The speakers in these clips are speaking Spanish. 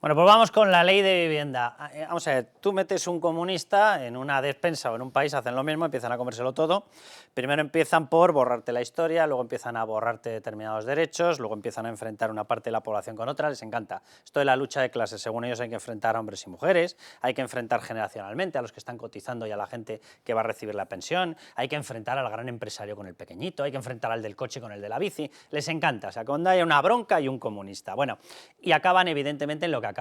Bueno, pues vamos con la ley de vivienda. Vamos a ver, tú metes un comunista en una despensa o en un país, hacen lo mismo, empiezan a comérselo todo. Primero empiezan por borrarte la historia, luego empiezan a borrarte determinados derechos, luego empiezan a enfrentar una parte de la población con otra, les encanta. Esto de la lucha de clases, según ellos hay que enfrentar a hombres y mujeres, hay que enfrentar generacionalmente a los que están cotizando y a la gente que va a recibir la pensión, hay que enfrentar al gran empresario con el pequeñito, hay que enfrentar al del coche con el de la bici, les encanta. O sea, cuando hay una bronca y un comunista. Bueno, y acaban evidentemente en lo que acaban,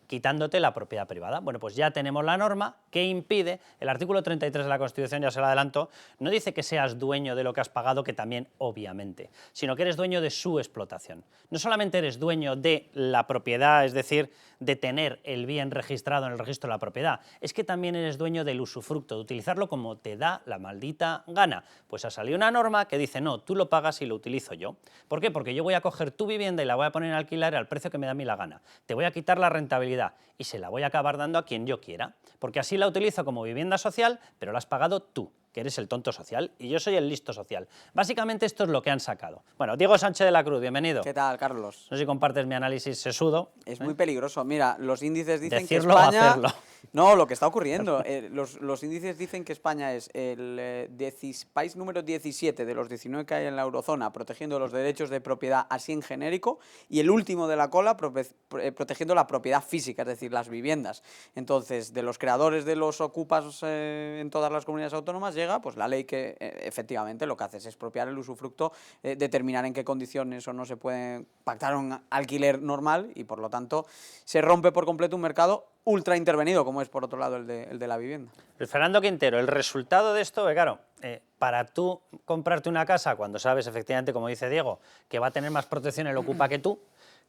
quitándote la propiedad privada. Bueno, pues ya tenemos la norma que impide, el artículo 33 de la Constitución, ya se lo adelanto, no dice que seas dueño de lo que has pagado, que también, obviamente, sino que eres dueño de su explotación. No solamente eres dueño de la propiedad, es decir, de tener el bien registrado en el registro de la propiedad, es que también eres dueño del usufructo, de utilizarlo como te da la maldita gana. Pues ha salido una norma que dice, no, tú lo pagas y lo utilizo yo. ¿Por qué? Porque yo voy a coger tu vivienda y la voy a poner en alquiler al precio que me da a mí la gana. Te voy a quitar la rentabilidad y se la voy a acabar dando a quien yo quiera, porque así la utilizo como vivienda social, pero la has pagado tú, que eres el tonto social, y yo soy el listo social. Básicamente esto es lo que han sacado. Bueno, Diego Sánchez de la Cruz, bienvenido. ¿Qué tal, Carlos? No sé si compartes mi análisis sesudo. Es muy peligroso. Mira, los índices dicen Decirlo que o España... hacerlo. No, lo que está ocurriendo. Los índices dicen que España es el país número 17 de los 19 que hay en la eurozona protegiendo los derechos de propiedad así en genérico y el último de la cola protegiendo la propiedad física, es decir, las viviendas. Entonces, de los creadores de los ocupas en todas las comunidades autónomas llega pues la ley que efectivamente lo que hace es expropiar el usufructo, determinar en qué condiciones o no se puede pactar un alquiler normal y por lo tanto se rompe por completo un mercado ultra intervenido, como es por otro lado el de la vivienda. Fernando Quintero, el resultado de esto, claro, para tú comprarte una casa cuando sabes efectivamente, como dice Diego, que va a tener más protección el ocupa que tú,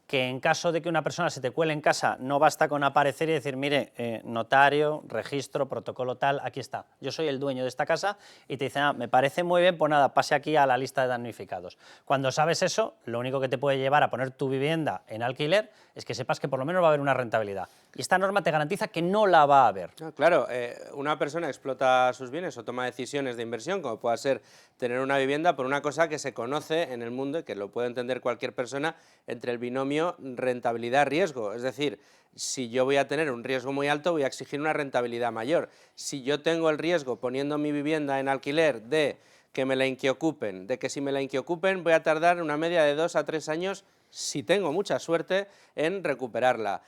que en caso de que una persona se te cuele en casa no basta con aparecer y decir, mire, notario, registro, protocolo tal, aquí está, yo soy el dueño de esta casa, y te dicen, me parece muy bien, pues nada, pase aquí a la lista de damnificados. Cuando sabes eso, lo único que te puede llevar a poner tu vivienda en alquiler es que sepas que por lo menos va a haber una rentabilidad. Y esta norma te garantiza que no la va a haber. No, claro, una persona explota sus bienes o toma decisiones de inversión, como pueda ser tener una vivienda, por una cosa que se conoce en el mundo y que lo puede entender cualquier persona entre el binomio rentabilidad-riesgo. Es decir, si yo voy a tener un riesgo muy alto, voy a exigir una rentabilidad mayor. Si yo tengo el riesgo poniendo mi vivienda en alquiler de que me la inquiocupen, de que si me la inquiocupen voy a tardar una media de 2 a 3 años, si tengo mucha suerte, en recuperarla.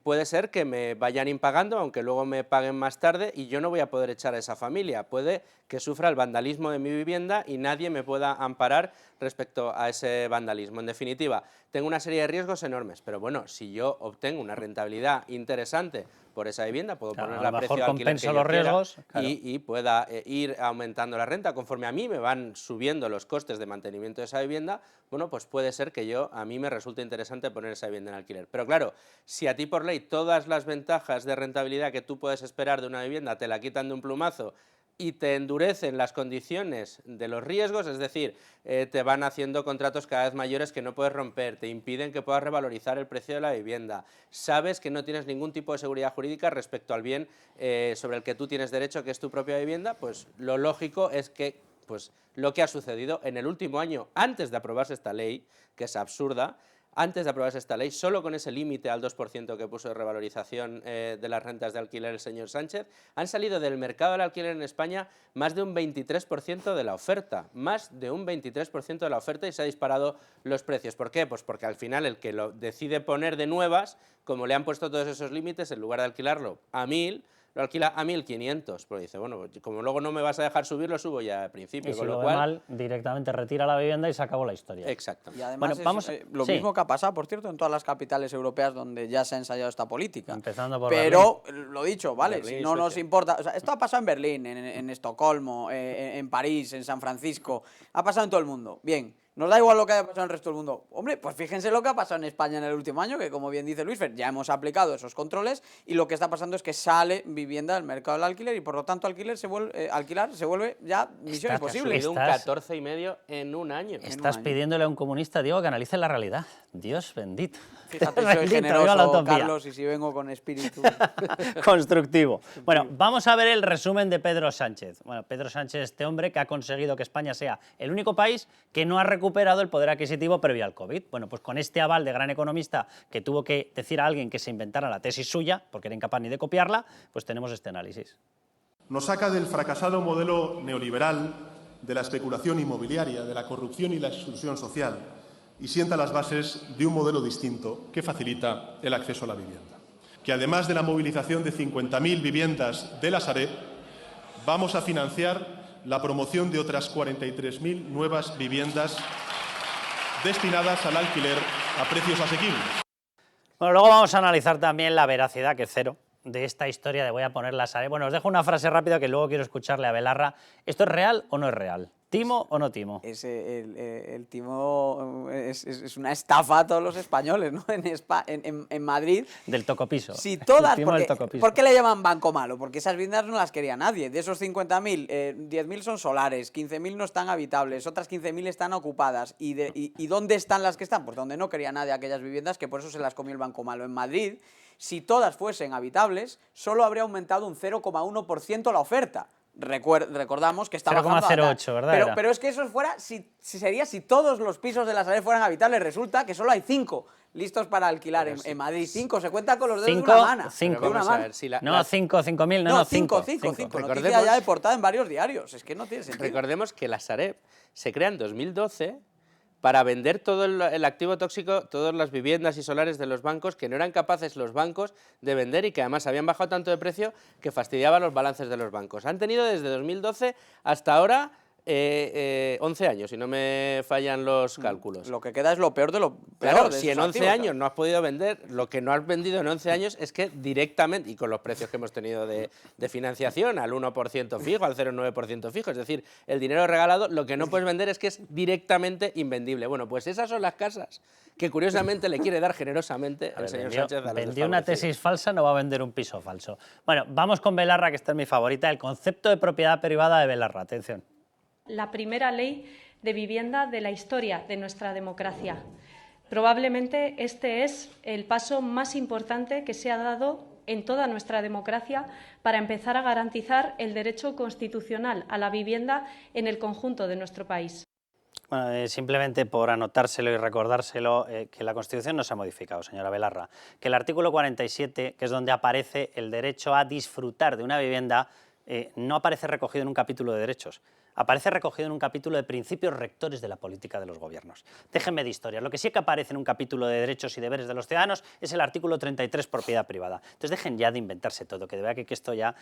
Puede ser que me vayan impagando, aunque luego me paguen más tarde, y yo no voy a poder echar a esa familia. Puede que sufra el vandalismo de mi vivienda y nadie me pueda amparar respecto a ese vandalismo. En definitiva, tengo una serie de riesgos enormes, pero bueno, si yo obtengo una rentabilidad interesante por esa vivienda, puedo ponerla a precio de alquiler que yo los riesgos, quiera, y pueda ir aumentando la renta. Conforme a mí me van subiendo los costes de mantenimiento de esa vivienda, bueno, pues puede ser que a mí me resulte interesante poner esa vivienda en alquiler. Pero claro, si a ti por ley todas las ventajas de rentabilidad que tú puedes esperar de una vivienda te la quitan de un plumazo y te endurecen las condiciones de los riesgos, es decir, te van haciendo contratos cada vez mayores que no puedes romper, te impiden que puedas revalorizar el precio de la vivienda, sabes que no tienes ningún tipo de seguridad jurídica respecto al bien sobre el que tú tienes derecho, que es tu propia vivienda, pues lo lógico es que lo que ha sucedido en el último año, antes de aprobarse esta ley, que es absurda, antes de aprobarse esta ley, solo con ese límite al 2% que puso de revalorización de las rentas de alquiler el señor Sánchez, han salido del mercado del alquiler en España más de un 23% de la oferta, más de un 23% de la oferta, y se han disparado los precios. ¿Por qué? Pues porque al final el que lo decide poner de nuevas, como le han puesto todos esos límites, en lugar de alquilarlo a 1.000, lo alquila a 1.500, pero dice, bueno, como luego no me vas a dejar subir, lo subo ya al principio. Y si con lo lo ve cual, mal, directamente retira la vivienda y se acabó la historia. Exacto. Y además bueno, vamos, lo mismo que ha pasado, por cierto, en todas las capitales europeas donde ya se ha ensayado esta política. Empezando por Pero, lo dicho, vale, Berlín, si no nos Suecia. importa... O sea, esto ha pasado en Berlín, en Estocolmo, en París, en San Francisco, ha pasado en todo el mundo. Bien, nos da igual lo que haya pasado en el resto del mundo. Hombre, pues fíjense lo que ha pasado en España en el último año, que como bien dice Luis Fer, ya hemos aplicado esos controles y lo que está pasando es que sale vivienda del mercado del alquiler y por lo tanto alquilar se vuelve ya misión imposible. Subido un 14,5% en un año. Estás año. pidiéndole a un comunista, Diego, que analice la realidad. Dios bendito. Fíjate, soy Bendito, viva la generoso, utopía. Carlos, y si vengo con espíritu... Constructivo. Bueno, vamos a ver el resumen de Pedro Sánchez. Bueno, Pedro Sánchez, este hombre que ha conseguido que España sea el único país que no ha recuperado recuperado el poder adquisitivo previo al COVID. Bueno, pues con este aval de gran economista que tuvo que decir a alguien que se inventara la tesis suya, porque era incapaz ni de copiarla, pues tenemos este análisis. Nos saca del fracasado modelo neoliberal, de la especulación inmobiliaria, de la corrupción y la exclusión social, y sienta las bases de un modelo distinto que facilita el acceso a la vivienda. Que además de la movilización de 50.000 viviendas de la Sareb, vamos a financiar la promoción de otras 43.000 nuevas viviendas destinadas al alquiler a precios asequibles. Bueno, luego vamos a analizar también la veracidad, que es cero, de esta historia de voy a poner la Sareb. Bueno, os dejo una frase rápida que luego quiero escucharle a Belarra. ¿Esto es real o no es real? ¿Timo o no timo? El timo es una estafa a todos los españoles, ¿no? En Madrid. Del tocopiso. Si todas, El timo del tocopiso. ¿por qué le llaman banco malo? Porque esas viviendas no las quería nadie. De esos 50.000, 10.000 son solares, 15.000 no están habitables, otras 15.000 están ocupadas. ¿Y dónde están las que están? Pues donde no quería nadie aquellas viviendas, que por eso se las comió el banco malo. En Madrid, si todas fuesen habitables, solo habría aumentado un 0,1% la oferta. Recordamos que está bajando 0,08, ¿verdad? Pero es que eso fuera, sería si todos los pisos de la Sareb fueran habitables. Resulta que solo hay 5 listos para alquilar en Madrid. 5, se cuenta con los dedos de una mano. Cinco. De una mano. No, 5.000, no, 5. 5. Noticia ya de portada en varios diarios. Es que no tiene sentido. Recordemos que la Sareb se crea en 2012 para vender todo el activo tóxico, todas las viviendas y solares de los bancos, que no eran capaces los bancos de vender y que además habían bajado tanto de precio que fastidiaban los balances de los bancos. Han tenido desde 2012 hasta ahora 11 años, si no me fallan los cálculos. Lo que queda es lo peor de lo peor. Claro, de si en esos 11 activos, años no has podido vender, lo que no has vendido en 11 años es que directamente, y con los precios que hemos tenido de financiación, al 1% fijo, al 0,9% fijo, es decir, el dinero regalado, lo que no puedes vender es que es directamente invendible. Bueno, pues esas son las casas que curiosamente le quiere dar generosamente el señor Sánchez a los vendió una desfavorecidos. tesis falsa, no va a vender un piso falso. Bueno, vamos con Belarra, que esta es mi favorita, el concepto de propiedad privada de Belarra. Atención. La primera ley de vivienda de la historia de nuestra democracia. Probablemente este es el paso más importante que se ha dado en toda nuestra democracia para empezar a garantizar el derecho constitucional a la vivienda en el conjunto de nuestro país. Bueno, simplemente por anotárselo y recordárselo, que la Constitución no se ha modificado, señora Belarra. Que el artículo 47, que es donde aparece el derecho a disfrutar de una vivienda, no aparece recogido en un capítulo de derechos. Aparece recogido en un capítulo de principios rectores de la política de los gobiernos. Déjenme de historia. Lo que sí que aparece en un capítulo de derechos y deberes de los ciudadanos es el artículo 33, propiedad privada. Entonces dejen ya de inventarse todo, que de verdad que esto ya,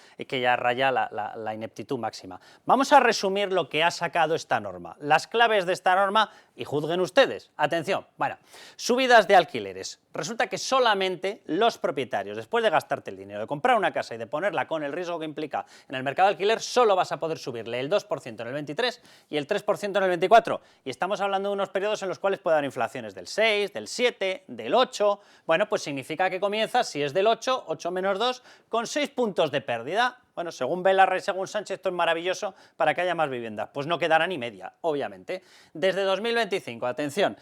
raya la ineptitud máxima. Vamos a resumir lo que ha sacado esta norma, las claves de esta norma, y juzguen ustedes. Atención, bueno, subidas de alquileres. Resulta que solamente los propietarios, después de gastarte el dinero, de comprar una casa y de ponerla con el riesgo que implica en el mercado de alquiler, solo vas a poder subirle el 2% en el 23 y el 3% en el 24. Y estamos hablando de unos periodos en los cuales puede haber inflaciones del 6, del 7, del 8. Bueno, pues significa que comienzas, si es del 8, 8 menos 2, con 6 puntos de pérdida. Bueno, según Belarra y según Sánchez, esto es maravilloso para que haya más viviendas. Pues no quedará ni media, obviamente. Desde 2025, atención,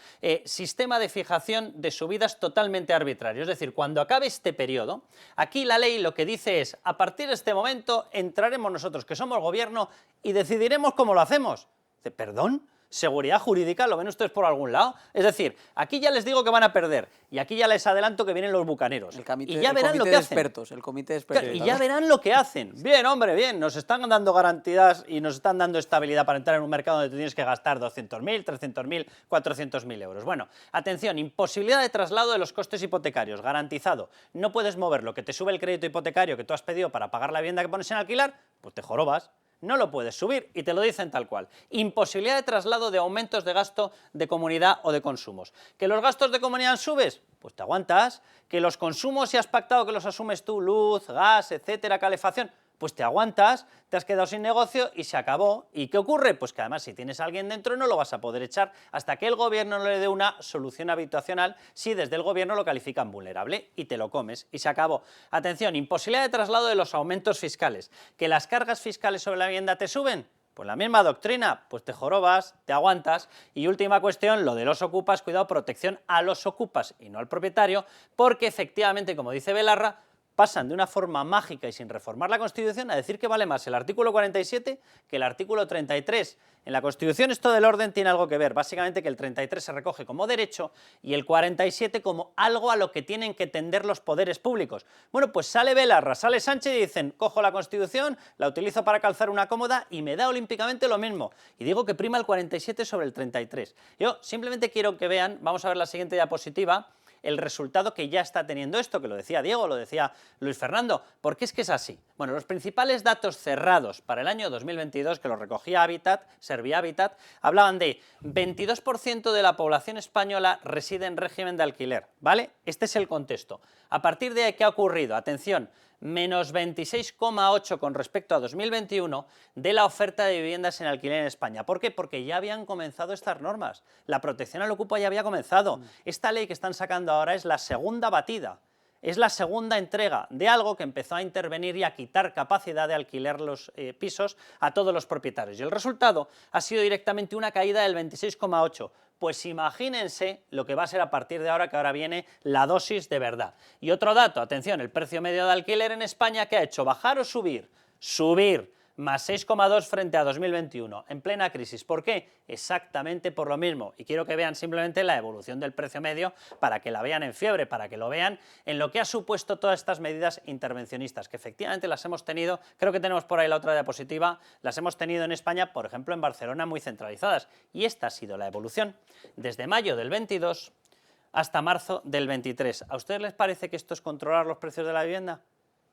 sistema de fijación de subidas totalmente arbitrario. Es decir, cuando acabe este periodo, aquí la ley lo que dice es, a partir de este momento entraremos nosotros, que somos gobierno, y decidiremos cómo lo hacemos. ¿Perdón? ¿Seguridad jurídica? ¿Lo ven ustedes por algún lado? Es decir, aquí ya les digo que van a perder y aquí ya les adelanto que vienen los bucaneros. Y ya verán lo que hacen. El comité de expertos. Y ya verán lo que hacen. Bien, hombre, bien. Nos están dando garantías y nos están dando estabilidad para entrar en un mercado donde tú tienes que gastar 200.000, 300.000, 400.000 euros. Bueno, atención, imposibilidad de traslado de los costes hipotecarios, garantizado. No puedes mover lo que te sube el crédito hipotecario que tú has pedido para pagar la vivienda que pones en alquilar, pues te jorobas. No lo puedes subir y te lo dicen tal cual. Imposibilidad de traslado de aumentos de gasto de comunidad o de consumos. ¿Que los gastos de comunidad subes? Pues te aguantas. ¿Que los consumos, si has pactado que los asumes tú, luz, gas, etcétera, calefacción? Pues te aguantas, te has quedado sin negocio y se acabó. ¿Y qué ocurre? Pues que además si tienes a alguien dentro no lo vas a poder echar hasta que el gobierno no le dé una solución habitacional si desde el gobierno lo califican vulnerable y te lo comes y se acabó. Atención, imposibilidad de traslado de los aumentos fiscales. ¿Que las cargas fiscales sobre la vivienda te suben? Pues la misma doctrina, pues te jorobas, te aguantas. Y última cuestión, lo de los ocupas, cuidado, protección a los ocupas y no al propietario, porque efectivamente, como dice Belarra, pasan de una forma mágica y sin reformar la Constitución a decir que vale más el artículo 47 que el artículo 33. En la Constitución esto del orden tiene algo que ver, básicamente que el 33 se recoge como derecho y el 47 como algo a lo que tienen que tender los poderes públicos. Bueno, pues sale Belarra, sale Sánchez y dicen, cojo la Constitución, la utilizo para calzar una cómoda y me da olímpicamente lo mismo. Y digo que prima el 47 sobre el 33. Yo simplemente quiero que vean, vamos a ver la siguiente diapositiva, el resultado que ya está teniendo esto, que lo decía Diego, lo decía Luis Fernando. ¿Por qué es que es así? Bueno, los principales datos cerrados para el año 2022, que los recogía Habitat, Servia Habitat, hablaban de 22% de la población española reside en régimen de alquiler, ¿vale? Este es el contexto. A partir de ahí, ¿qué ha ocurrido? Atención, menos 26,8 con respecto a 2021 de la oferta de viviendas en alquiler en España. ¿Por qué? Porque ya habían comenzado estas normas. La protección al ocupa ya había comenzado. Esta ley que están sacando ahora es la segunda batida. Es la segunda entrega de algo que empezó a intervenir y a quitar capacidad de alquilar los pisos a todos los propietarios. Y el resultado ha sido directamente una caída del 26,8%. Pues imagínense lo que va a ser a partir de ahora, que ahora viene la dosis de verdad. Y otro dato, atención, el precio medio de alquiler en España, ¿qué ha hecho? ¿Bajar o subir? Subir. Más 6,2 frente a 2021, en plena crisis. ¿Por qué? Exactamente por lo mismo. Y quiero que vean simplemente la evolución del precio medio para que la vean en fiebre, para que lo vean en lo que ha supuesto todas estas medidas intervencionistas, que efectivamente las hemos tenido, creo que tenemos por ahí la otra diapositiva, las hemos tenido en España, por ejemplo en Barcelona, muy centralizadas. Y esta ha sido la evolución desde mayo del 22 hasta marzo del 23. ¿A ustedes les parece que esto es controlar los precios de la vivienda?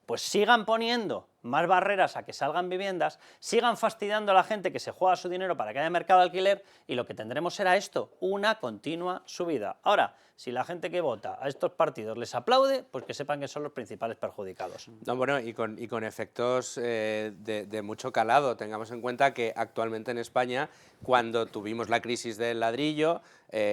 Pues sigan poniendo más barreras a que salgan viviendas, sigan fastidiando a la gente que se juega su dinero para que haya mercado de alquiler y lo que tendremos será esto, una continua subida. Ahora, si la gente que vota a estos partidos les aplaude, pues que sepan que son los principales perjudicados. No, bueno, y con efectos de mucho calado. Tengamos en cuenta que actualmente en España, cuando tuvimos la crisis del ladrillo,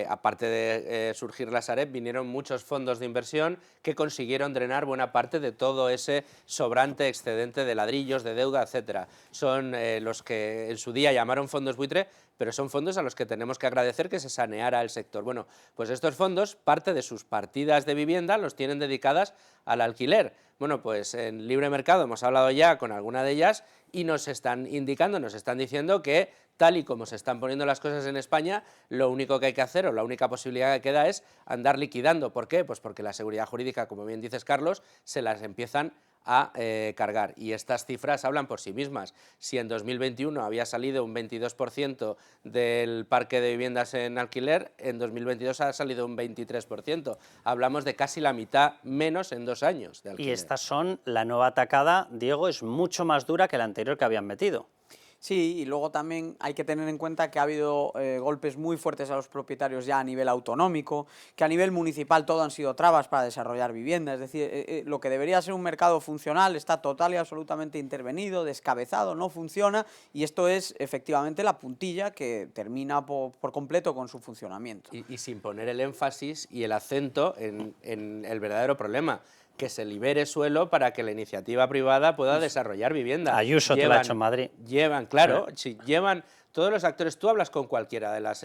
aparte de surgir la Sareb, vinieron muchos fondos de inversión que consiguieron drenar buena parte de todo ese sobrante excedente de ladrillos, de deuda, etcétera. Son los que en su día llamaron fondos buitre, pero son fondos a los que tenemos que agradecer que se saneara el sector. Bueno, pues estos fondos, parte de sus partidas de vivienda los tienen dedicadas al alquiler. Bueno, pues en libre mercado hemos hablado ya con alguna de ellas y nos están indicando, nos están diciendo que tal y como se están poniendo las cosas en España, lo único que hay que hacer o la única posibilidad que queda es andar liquidando. ¿Por qué? Pues porque la seguridad jurídica, como bien dices, Carlos, se las empiezan a cargar. Y estas cifras hablan por sí mismas. Si en 2021 había salido un 22% del parque de viviendas en alquiler, en 2022 ha salido un 23%. Hablamos de casi la mitad menos en 2 años de alquiler. Y estas son, la nueva atacada, Diego, es mucho más dura que la anterior que habían metido. Sí, y luego también hay que tener en cuenta que ha habido golpes muy fuertes a los propietarios ya a nivel autonómico, que a nivel municipal todo han sido trabas para desarrollar vivienda, es decir, lo que debería ser un mercado funcional está total y absolutamente intervenido, descabezado, no funciona, y esto es efectivamente la puntilla que termina por completo con su funcionamiento. Y sin poner el énfasis y el acento en el verdadero problema, que se libere suelo para que la iniciativa privada pueda desarrollar vivienda. Ayuso te lo ha hecho en Madrid. Claro, sí, llevan todos los actores. Tú hablas con cualquiera de las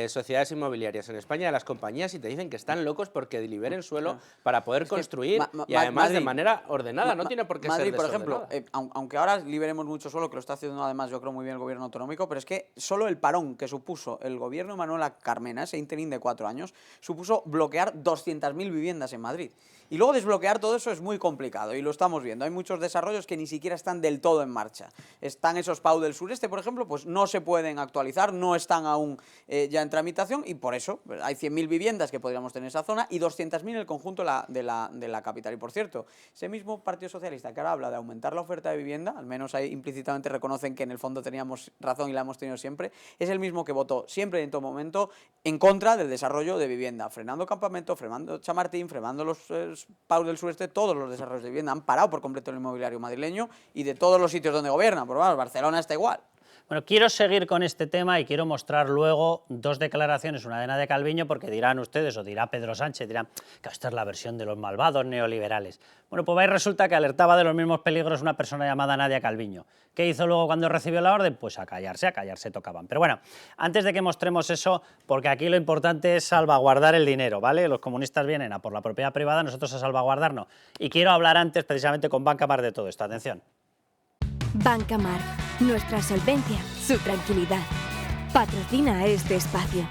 sociedades inmobiliarias en España, de las compañías, y te dicen que están locos porque liberen suelo para poder construir y además Madrid, de manera ordenada, no tiene por qué Madrid, ser por desordenada. ejemplo, aunque ahora liberemos mucho suelo, que lo está haciendo además yo creo muy bien el gobierno autonómico, pero es que solo el parón que supuso el gobierno de Manuela Carmena, ese interín de 4 años, supuso bloquear 200.000 viviendas en Madrid. Y luego desbloquear todo eso es muy complicado y lo estamos viendo. Hay muchos desarrollos que ni siquiera están del todo en marcha. Están esos PAU del sureste, por ejemplo, pues no se pueden actualizar, no están aún ya en tramitación y por eso pues, hay 100.000 viviendas que podríamos tener en esa zona y 200.000 en el conjunto de la capital. Y por cierto, ese mismo Partido Socialista que ahora habla de aumentar la oferta de vivienda, al menos ahí implícitamente reconocen que en el fondo teníamos razón y la hemos tenido siempre, es el mismo que votó siempre y en todo momento en contra del desarrollo de vivienda, frenando Campamento, frenando Chamartín, frenando los PAU del sureste, todos los desarrollos de vivienda han parado por completo el inmobiliario madrileño y de todos los sitios donde gobiernan, por lo menos Barcelona está igual. Bueno, quiero seguir con este tema y quiero mostrar luego dos declaraciones, una de Nadia Calviño, porque dirán ustedes, o dirá Pedro Sánchez, dirán que esta es la versión de los malvados neoliberales. Bueno, pues ahí resulta que alertaba de los mismos peligros una persona llamada Nadia Calviño. ¿Qué hizo luego cuando recibió la orden? Pues a callarse tocaban. Pero bueno, antes de que mostremos eso, porque aquí lo importante es salvaguardar el dinero, ¿vale? Los comunistas vienen a por la propiedad privada, nosotros a salvaguardarnos. Y quiero hablar antes precisamente con Banca March de todo esto. Atención. Banca March, nuestra solvencia, su tranquilidad. Patrocina este espacio.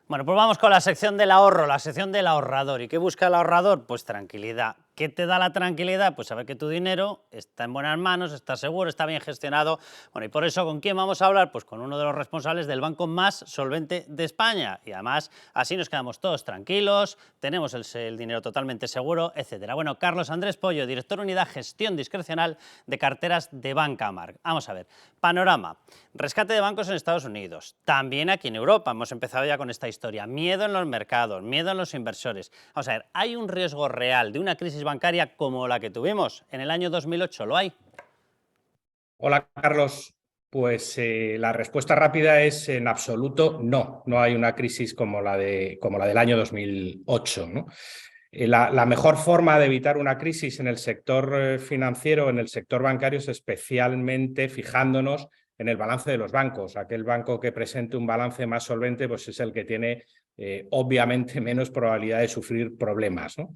Bueno, pues vamos con la sección del ahorro, la sección del ahorrador. ¿Y qué busca el ahorrador? Pues tranquilidad. ¿Qué te da la tranquilidad? Pues saber que tu dinero está en buenas manos, está seguro, está bien gestionado. Bueno, y por eso, ¿con quién vamos a hablar? Pues con uno de los responsables del banco más solvente de España. Y además, así nos quedamos todos tranquilos, tenemos el dinero totalmente seguro, etcétera. Bueno, Carlos Andrés Pollo, director Unidad Gestión Discrecional de Carteras de Banca March. Vamos a ver, panorama. Rescate de bancos en Estados Unidos, también aquí en Europa. Hemos empezado ya con esta historia. Miedo en los mercados, miedo en los inversores. Vamos a ver, ¿hay un riesgo real de una crisis bancaria como la que tuvimos en el año 2008? ¿Lo hay? Hola, Carlos. Pues la respuesta rápida es en absoluto no. No hay una crisis como la del año 2008, ¿no? La mejor forma de evitar una crisis en el sector financiero, en el sector bancario, es especialmente fijándonos en el balance de los bancos. Aquel banco que presente un balance más solvente, pues es el que tiene obviamente menos probabilidad de sufrir problemas, ¿no?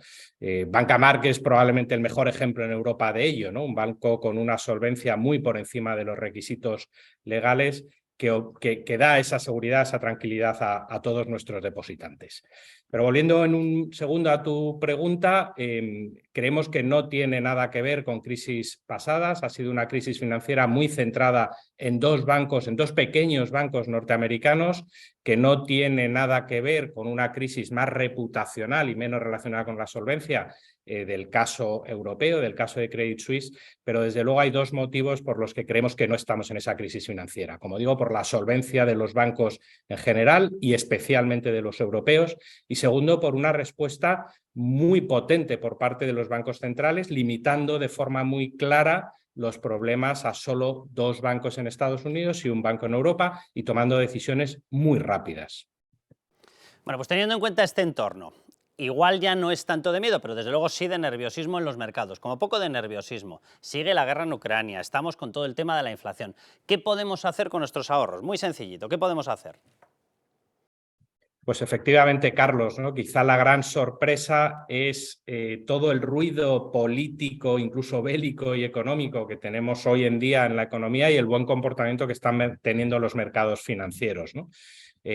Banca March es probablemente el mejor ejemplo en Europa de ello, ¿no? Un banco con una solvencia muy por encima de los requisitos legales que da esa seguridad, esa tranquilidad a todos nuestros depositantes. Pero volviendo en un segundo a tu pregunta, creemos que no tiene nada que ver con crisis pasadas. Ha sido una crisis financiera muy centrada en dos bancos, en dos pequeños bancos norteamericanos, que no tiene nada que ver con una crisis más reputacional y menos relacionada con la solvencia del caso europeo, del caso de Credit Suisse, pero desde luego hay dos motivos por los que creemos que no estamos en esa crisis financiera. Como digo, por la solvencia de los bancos en general y especialmente de los europeos, y segundo, por una respuesta muy potente por parte de los bancos centrales, limitando de forma muy clara los problemas a solo dos bancos en Estados Unidos y un banco en Europa, y tomando decisiones muy rápidas. Bueno, pues teniendo en cuenta este entorno, igual ya no es tanto de miedo, pero desde luego sí de nerviosismo en los mercados, como poco de nerviosismo. Sigue la guerra en Ucrania, estamos con todo el tema de la inflación. ¿Qué podemos hacer con nuestros ahorros? Muy sencillito, ¿qué podemos hacer? Pues efectivamente, Carlos, ¿no? Quizá la gran sorpresa es todo el ruido político, incluso bélico y económico que tenemos hoy en día en la economía y el buen comportamiento que están teniendo los mercados financieros, ¿no?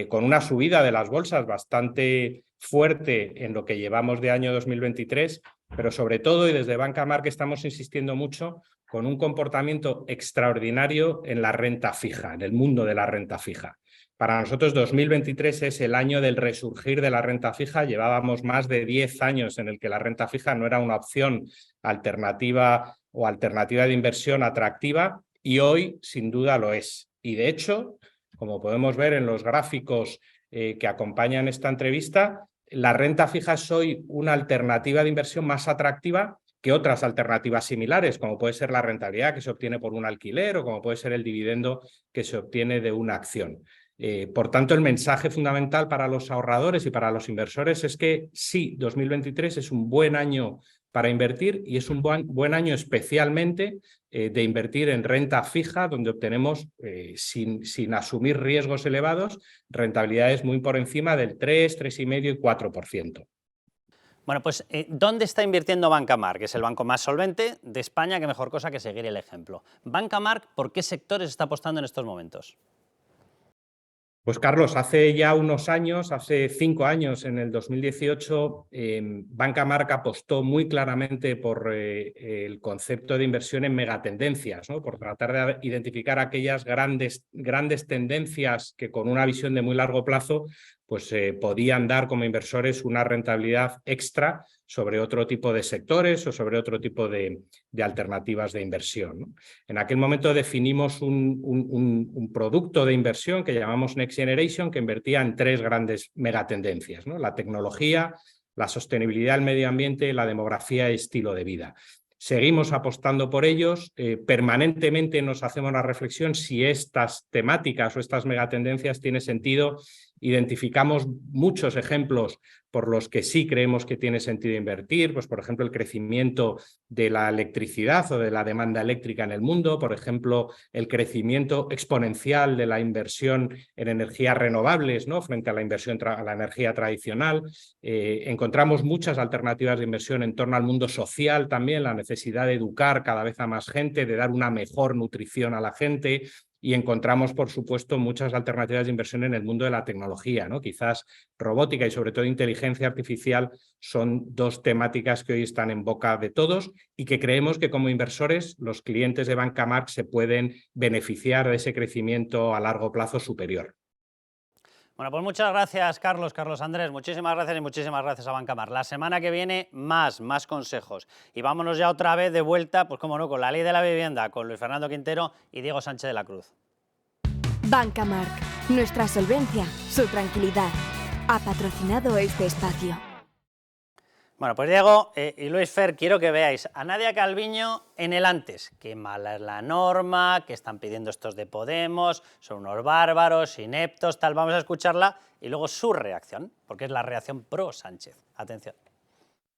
Con una subida de las bolsas bastante fuerte en lo que llevamos de año 2023, pero sobre todo, y desde Banca March estamos insistiendo mucho, con un comportamiento extraordinario en la renta fija, en el mundo de la renta fija. Para nosotros 2023 es el año del resurgir de la renta fija. Llevábamos más de 10 años en el que la renta fija no era una opción alternativa o alternativa de inversión atractiva, y hoy sin duda lo es. Y de hecho, como podemos ver en los gráficos que acompañan esta entrevista, la renta fija es hoy una alternativa de inversión más atractiva que otras alternativas similares, como puede ser la rentabilidad que se obtiene por un alquiler o como puede ser el dividendo que se obtiene de una acción. Por tanto, el mensaje fundamental para los ahorradores y para los inversores es que sí, 2023 es un buen año para invertir, y es un buen año especialmente de invertir en renta fija, donde obtenemos, sin asumir riesgos elevados, rentabilidades muy por encima del 3, 3,5 y 4%. Bueno, pues ¿dónde está invirtiendo Banca March? Que es el banco más solvente de España, qué mejor cosa que seguir el ejemplo. Banca March, ¿por qué sectores está apostando en estos momentos? Pues Carlos, hace ya unos años, hace 5 años, en el 2018, Banca March apostó muy claramente por el concepto de inversión en megatendencias, ¿no? Por tratar de identificar aquellas grandes tendencias que con una visión de muy largo plazo pues podían dar como inversores una rentabilidad extra sobre otro tipo de sectores o sobre otro tipo de alternativas de inversión, ¿no? En aquel momento definimos un producto de inversión que llamamos Next Generation, que invertía en 3 grandes megatendencias, ¿no? La tecnología, la sostenibilidad del medio ambiente, la demografía y estilo de vida. Seguimos apostando por ellos, permanentemente nos hacemos una reflexión si estas temáticas o estas megatendencias tiene sentido. Identificamos muchos ejemplos por los que sí creemos que tiene sentido invertir, pues por ejemplo el crecimiento de la electricidad o de la demanda eléctrica en el mundo, por ejemplo el crecimiento exponencial de la inversión en energías renovables, ¿no?, frente a la inversión a la energía tradicional. Encontramos muchas alternativas de inversión en torno al mundo social también, la necesidad de educar cada vez a más gente, de dar una mejor nutrición a la gente. Y encontramos, por supuesto, muchas alternativas de inversión en el mundo de la tecnología, ¿no? Quizás robótica y sobre todo inteligencia artificial son dos temáticas que hoy están en boca de todos y que creemos que como inversores los clientes de Banca March se pueden beneficiar de ese crecimiento a largo plazo superior. Bueno, pues muchas gracias, Carlos Andrés, muchísimas gracias y muchísimas gracias a Banca March. La semana que viene más consejos. Y vámonos ya otra vez de vuelta, pues cómo no, con la ley de la vivienda, con Luis Fernando Quintero y Diego Sánchez de la Cruz. Banca March, nuestra solvencia, su tranquilidad. Ha patrocinado este espacio. Bueno, pues Diego y Luis Fer, quiero que veáis a Nadia Calviño en el antes. Qué mala es la norma, que están pidiendo estos de Podemos, son unos bárbaros, ineptos, tal. Vamos a escucharla y luego su reacción, porque es la reacción pro Sánchez. Atención.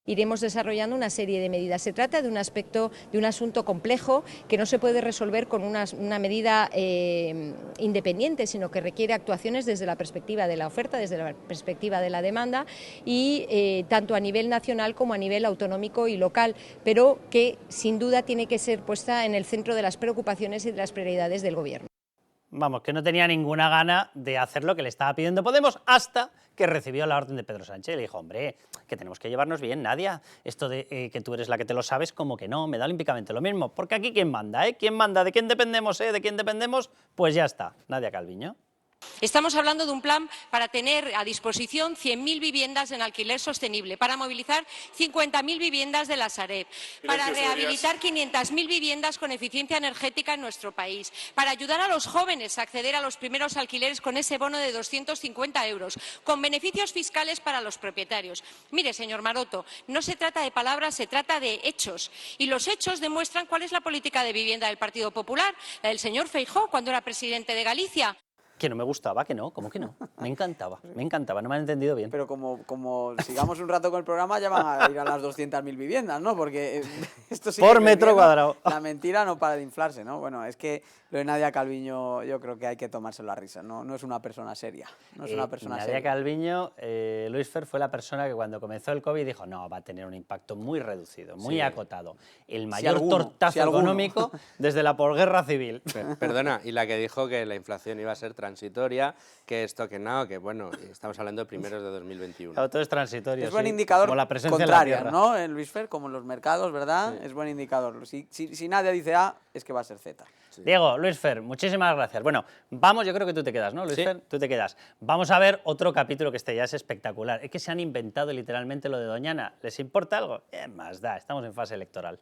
Iremos desarrollando una serie de medidas. Se trata de un aspecto, de un asunto complejo que no se puede resolver con una medida independiente, sino que requiere actuaciones desde la perspectiva de la oferta, desde la perspectiva de la demanda y tanto a nivel nacional como a nivel autonómico y local, pero que sin duda tiene que ser puesta en el centro de las preocupaciones y de las prioridades del Gobierno. Vamos, que no tenía ninguna gana de hacer lo que le estaba pidiendo Podemos hasta que recibió la orden de Pedro Sánchez y le dijo, hombre, que tenemos que llevarnos bien, Nadia, esto de que tú eres la que te lo sabes, como que no, me da olímpicamente lo mismo, porque aquí ¿quién manda? ¿Quién manda? ¿De quién dependemos? ¿De quién dependemos? Pues ya está, Nadia Calviño. Estamos hablando de un plan para tener a disposición 100.000 viviendas en alquiler sostenible, para movilizar 50.000 viviendas de la Sareb, para rehabilitar 500.000 viviendas con eficiencia energética en nuestro país, para ayudar a los jóvenes a acceder a los primeros alquileres con ese bono de 250 euros, con beneficios fiscales para los propietarios. Mire, señor Maroto, no se trata de palabras, se trata de hechos. Y los hechos demuestran cuál es la política de vivienda del Partido Popular, la del señor Feijóo cuando era presidente de Galicia. Que no me gustaba, que no, ¿cómo que no? Me encantaba, no me han entendido bien. Pero como sigamos un rato con el programa ya van a ir a las 200.000 viviendas, ¿no? Porque esto sigue por metro cuadrado. La mentira no para de inflarse, ¿no? Bueno, es que lo de Nadia Calviño yo creo que hay que tomárselo a risa, no es una persona seria, no es una persona Nadia seria. Calviño, Luis Fer fue la persona que cuando comenzó el COVID dijo, no, va a tener un impacto muy reducido, muy acotado. El mayor tortazo económico desde la posguerra civil. Perdona, y la que dijo que la inflación iba a ser transitoria, que esto que no, que bueno, estamos hablando de primeros de 2021. Claro, todo es transitorio. Es buen sí, indicador como la presencia contraria, en la ¿no? En Luis Fer, como en los mercados, ¿verdad? Sí. Es buen indicador. Si Nadia dice A, es que va a ser Z. Sí. Diego, Luis Fer, muchísimas gracias. Bueno, vamos, yo creo que tú te quedas, ¿no, Luis Sí. Fer? Tú te quedas. Vamos a ver otro capítulo que este ya es espectacular. Es que se han inventado literalmente lo de Doñana. ¿Les importa algo? Más da, estamos en fase electoral.